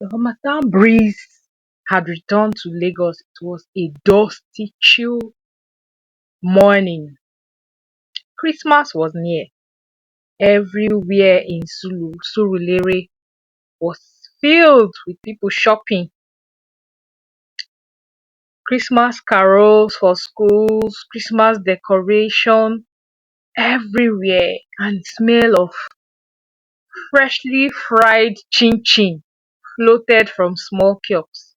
The Harmattan breeze had returned to Lagos. It was a dusty, chill morning. Christmas was near. Everywhere in Surulere was filled with people shopping. Christmas carols for schools, Christmas decoration everywhere, and smell of freshly fried chin chin floated from small kiosks.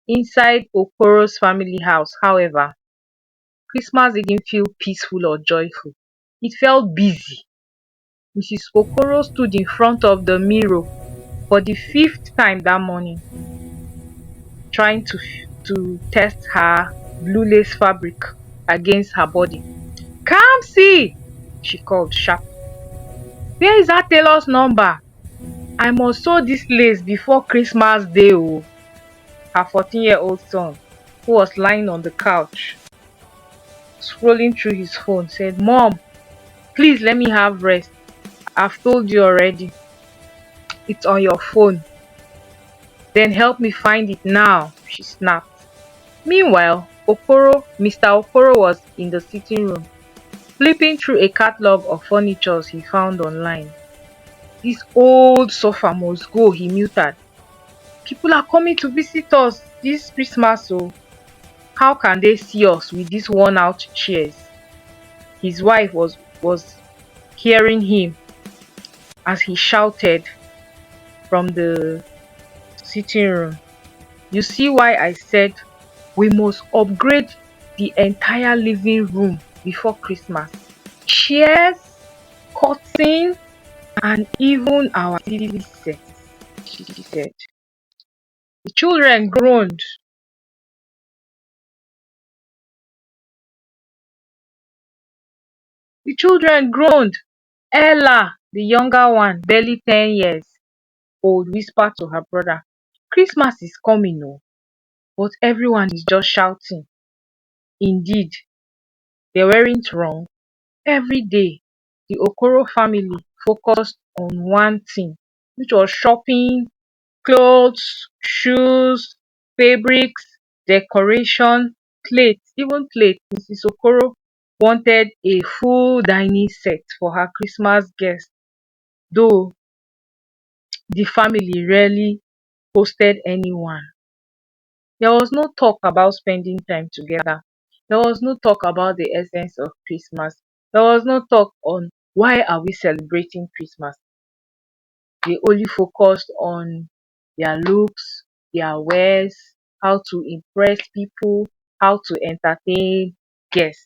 Inside Okoro's family house, however, Christmas didn't feel peaceful or joyful. It felt busy. Mrs. Okoro stood in front of the mirror for the fifth time that morning, trying to test her blue lace fabric against her body. Kamsi! She called sharply. Where is that tailor's number? I must sew this lace before Christmas Day. Oh. Her 14-year-old son, who was lying on the couch, scrolling through his phone, said, Mom, please let me have rest. I've told you already. It's on your phone. Then help me find it now, she snapped. Meanwhile, Mr. Okoro was in the sitting room, flipping through a catalog of furnitures he found online. This old sofa must go, he muttered. People are coming to visit us this Christmas, so how can they see us with these worn out chairs? His wife was hearing him as he shouted from the sitting room. You see why I said we must upgrade the entire living room before Christmas. Chairs, curtain, and even our TV set, she said. The children groaned. The children groaned. Ella, the younger one, barely 10 years old, whispered to her brother, Christmas is coming, oh, but everyone is just shouting. Indeed, they weren't wrong. Every day, the Okoro family focused on one thing, which was shopping, clothes, shoes, fabrics, decoration, plates, even plates. Mrs. Okoro wanted a full dining set for her Christmas guests, though the family rarely hosted anyone. There was no talk about spending time together. There was no talk about the essence of Christmas. There was no talk on why are we celebrating Christmas. They only focused on their looks, their wares, how to impress people, how to entertain guests.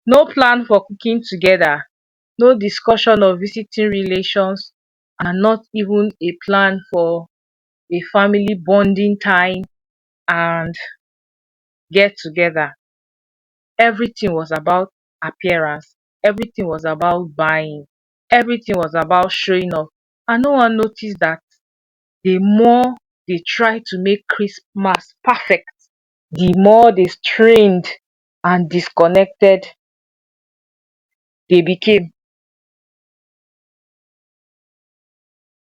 No plan for cooking together, no discussion of visiting relations, and not even a plan for a family bonding time and get together. Everything was about appearance. Everything was about buying. Everything was about showing off. And no one noticed that the more they tried to make Christmas perfect, the more they strained and disconnected they became.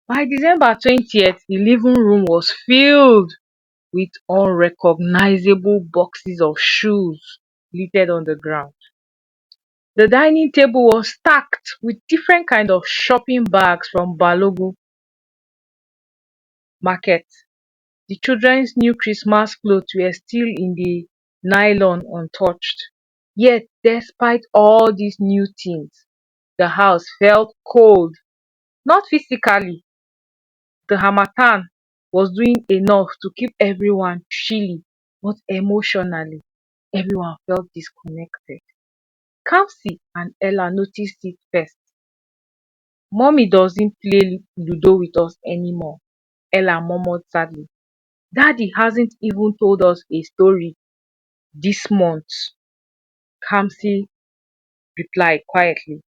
By December 20th, the living room was filled with unrecognizable boxes of shoes littered on the ground. The dining table was stacked with different kind of shopping bags from Balogun market. The children's new Christmas clothes were still in the nylon untouched. Yet, despite all these new things, the house felt cold. Not physically, the harmattan was doing enough to keep everyone chilly, but emotionally, everyone felt disconnected. Kamsi and Ella noticed it first. Mommy doesn't play Ludo with us anymore, Ella murmured sadly. Daddy hasn't even told us a story this month, Kamsi replied quietly.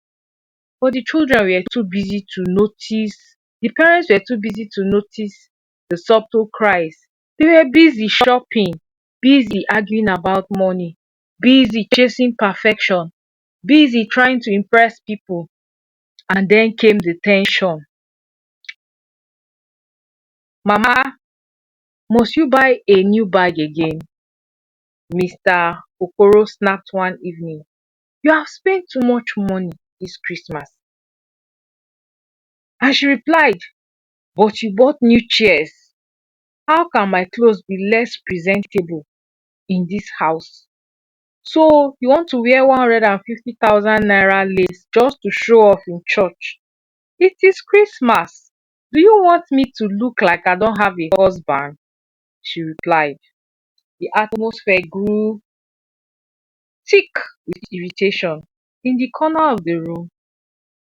But the children were too busy to notice, the parents were too busy to notice the subtle cries. They were busy shopping, busy arguing about money, busy chasing perfection, busy trying to impress people. And then came the tension. Mama, must you buy a new bag again? Mr. Okoro snapped one evening. You have spent too much money this Christmas. And she replied, but you bought new chairs. How can my clothes be less presentable in this house? So you want to wear 150,000 naira lace just to show off in church? It is Christmas. Do you want me to look like I don't have a husband? She replied. The atmosphere grew thick with irritation. In the corner of the room,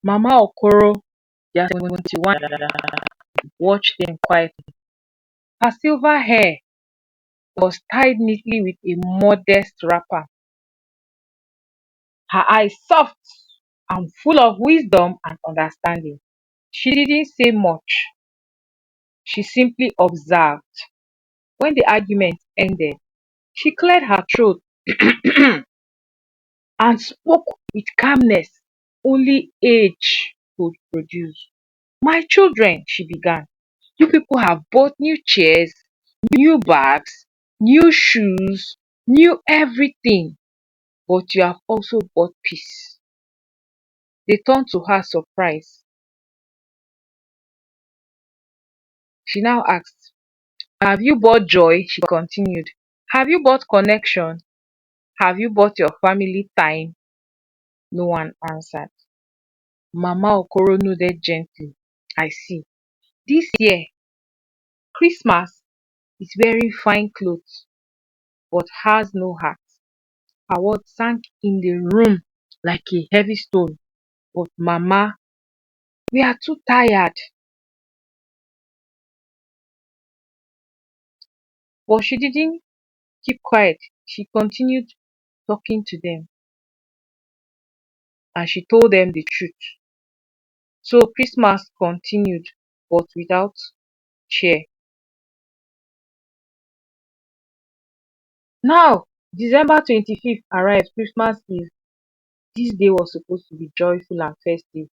Mama Okoro, their 71, watched them quietly. Her silver hair was tied neatly with a modest wrapper, her eyes soft and full of wisdom and understanding. She didn't say much, she simply observed. When the argument ended, she cleared her throat and spoke with calmness only age could produce. My children, she began, you people have bought new chairs, new bags, new shoes, new everything, but you have also bought peace. They turned to her surprised. She now asked, have you bought joy? She continued. Have you bought connection? Have you bought your family time? No one answered. Mama Okoro nodded gently. I see. This year, Christmas is wearing fine clothes but has no heart. Her words sank in the room like a heavy stone. But Mama, we are too tired. But she didn't keep quiet. She continued talking to them and she told them the truth. So Christmas continued but without cheer. Now December 25th arrived, Christmas Eve. This day was supposed to be joyful and festive,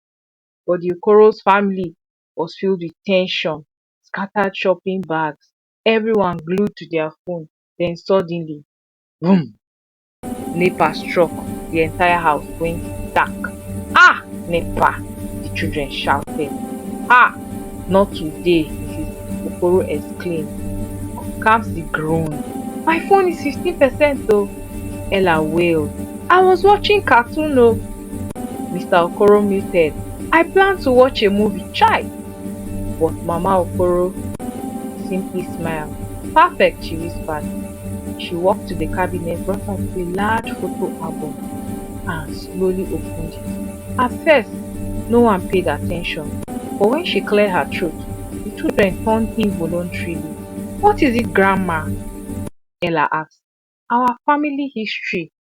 but the Okoro's family was filled with tension, scattered shopping bags, everyone glued to their phone. Then suddenly, boom! NEPA struck. The entire house went dark. Ah! NEPA! The children shouted. Ah! Not today, Mrs. Okoro exclaimed. Kamsi groaned. My phone is 15% though. Ella wailed. I was watching cartoon oh. Mr. Okoro muted. I plan to watch a movie, chai. But Mama Okoro simply smiled. Perfect, she whispered. She walked to the cabinet, brought out a large photo album and slowly opened it. At first, no one paid attention, but when she cleared her throat, the children turned involuntarily. What is it, Grandma? Ella asked. Our family history,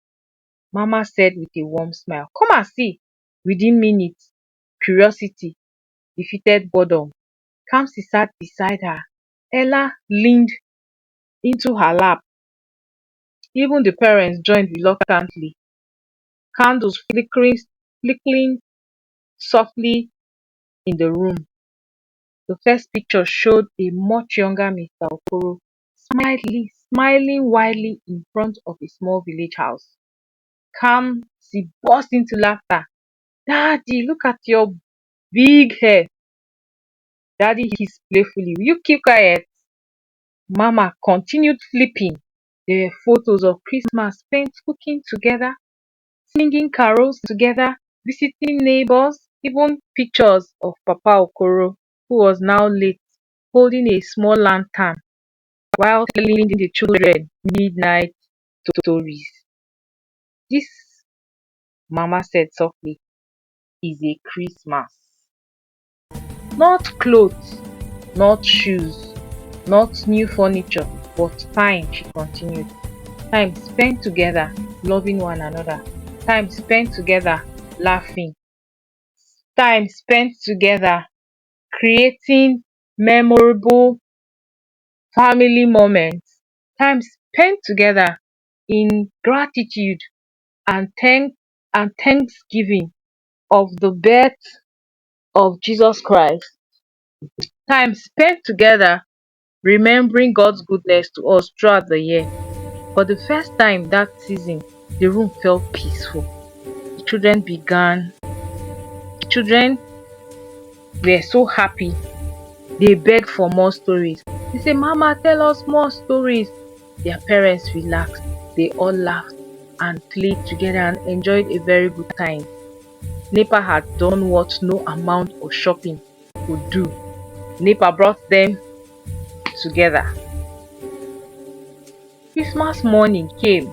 Mama said with a warm smile. Come and see. Within minutes, curiosity defeated boredom. Kamsi sat beside her. Ella leaned into her lap. Even the parents joined reluctantly. Candles flickering softly in the room. The first picture showed a much younger Mr. Okoro smiling widely in front of a small village house. Kamsi burst into laughter. Daddy, look at your big head. Daddy hissed playfully. Will you keep quiet? Mama continued flipping. There were photos of Christmas spent cooking together, singing carols together, visiting neighbors, even pictures of Papa Okoro, who was now late, holding a small lantern while telling the children midnight stories. This, Mama said softly, is a Christmas. Not clothes, not shoes, not new furniture, but time, she continued. Time spent together, loving one another. Time spent together, laughing. Time spent together, creating memorable family moments. Time spent together in gratitude and thanksgiving of the birth of Jesus Christ. Time spent together remembering God's goodness to us throughout the year. For the first time that season, the room felt peaceful. The children were so happy. They begged for more stories. They say, Mama, tell us more stories. Their parents relaxed. They all laughed and played together and enjoyed a very good time. NEPA had done what no amount of shopping could do. NEPA brought them together. Christmas morning came,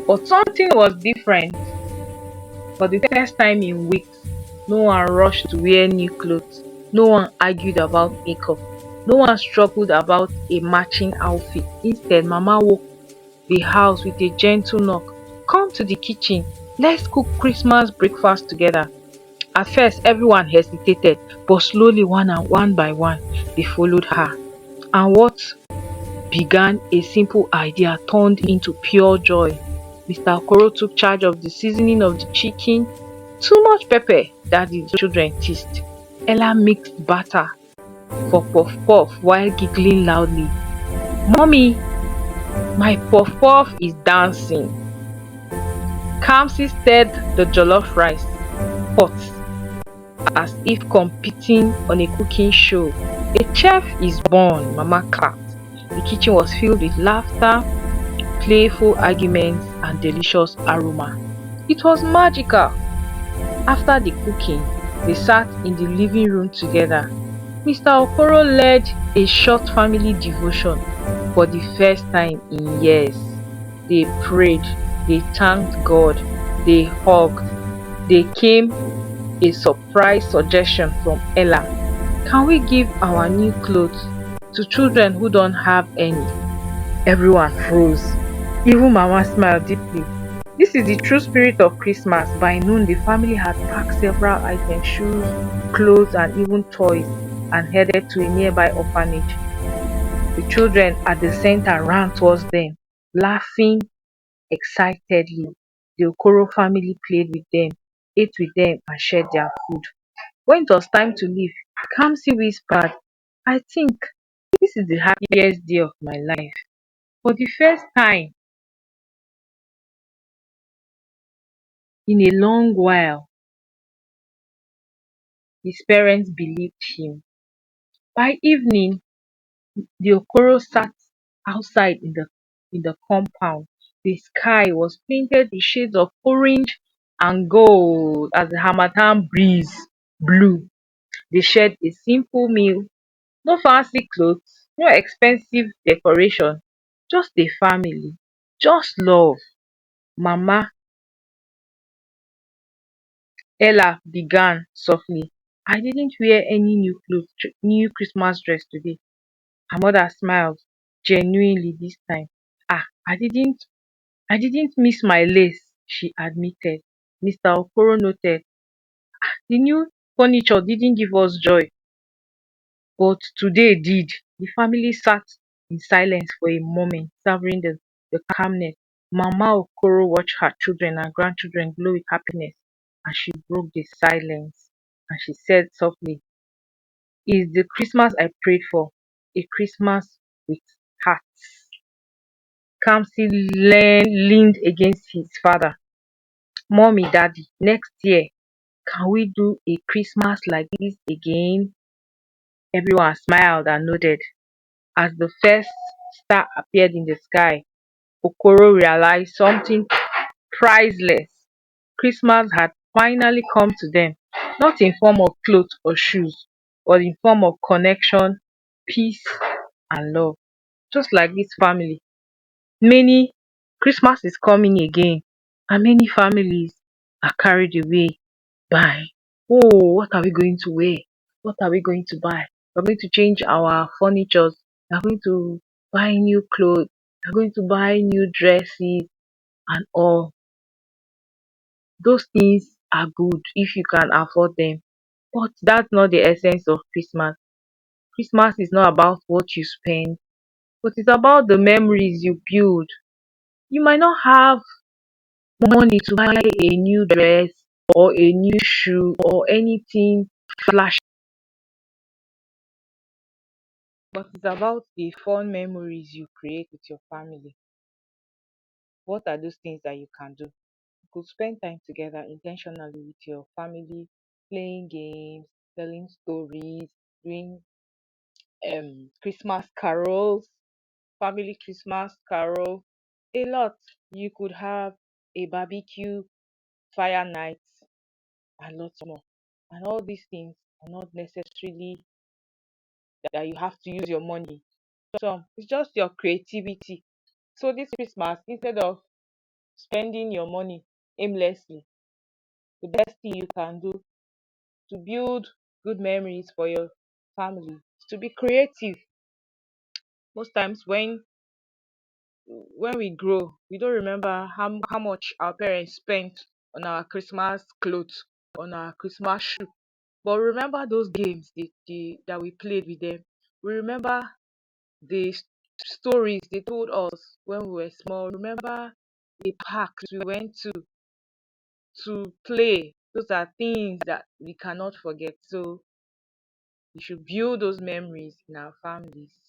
but something was different. For the first time in weeks, no one rushed to wear new clothes. No one argued about makeup. No one struggled about a matching outfit. Instead, Mama woke the house with a gentle knock. Come to the kitchen. Let's cook Christmas breakfast together. At first, everyone hesitated, but slowly, one by one, they followed her. And what began a simple idea turned into pure joy. Mr. Okoro took charge of the seasoning of the chicken. Too much pepper, that the children teased. Ella mixed batter for puff puff while giggling loudly. Mommy, my puff puff is dancing. Kamsi stirred the jollof rice pot as if competing on a cooking show. A chef is born, Mama clapped. The kitchen was filled with laughter, playful arguments, and delicious aroma. It was magical. After the cooking, they sat in the living room together. Mr. Okoro led a short family devotion. For the first time in years, they prayed, they thanked God, they hugged. They came a surprise suggestion from Ella. Can we give our new clothes to children who don't have any? Everyone froze. Even Mama smiled deeply. This is the true spirit of Christmas. By noon, the family had packed several items, shoes, clothes, and even toys, and headed to a nearby orphanage. The children at the center ran towards them, laughing excitedly. The Okoro family played with them, ate with them, and shared their food. When it was time to leave, Kamsi whispered, I think this is the happiest day of my life. For the first time in a long while, his parents believed him. By evening, the Okoro sat outside in the compound. The sky was painted with shades of orange and gold as the harmattan breeze blew. They shared a simple meal, no fancy clothes, no expensive decoration, just a family, just love. Mama Ella began softly. I didn't wear any new Christmas dress today. Her mother smiled genuinely this time. I didn't miss my lace, she admitted. Mr. Okoro noted. The new furniture didn't give us joy, but today did. The family sat in silence for a moment, savoring the calmness. Mama Okoro watched her children and grandchildren glow with happiness, and she broke the silence. And she said softly, is the Christmas I prayed for, a Christmas with hearts. Kamsi leaned against his father. Mommy, Daddy, next year, can we do a Christmas like this again? Everyone smiled and nodded. As the first star appeared in the sky, Okoro realized something priceless. Christmas had finally come to them, not in form of clothes or shoes, but in form of connection, peace, and love. Just like this family, many Christmas is coming again, and many families are carried away by, oh, what are we going to wear? What are we going to buy? We're going to change our furniture. We're going to buy new clothes. We're going to buy new dresses and all. Those things are good if you can afford them. But that's not the essence of Christmas. Christmas is not about what you spend, but it's about the memories you build. You might not have money to buy a new dress or a new shoe or anything flashy, but it's about the fun memories you create with your family. What are those things that you can do? You could spend time together intentionally with your family, playing games, telling stories, doing Christmas carols, family Christmas carol, a lot. You could have a barbecue, fire nights, and lots more. And all these things are not necessarily that you have to use your money. So it's just your creativity. So this Christmas, instead of spending your money aimlessly, the best thing you can do to build good memories for your family is to be creative. Most times when we grow, we don't remember how much our parents spent on our Christmas clothes, on our Christmas shoe. But remember those games that we played with them. We remember the stories they told us when we were small. Remember the parks we went to play. Those are things that we cannot forget. So we should build those memories in our families.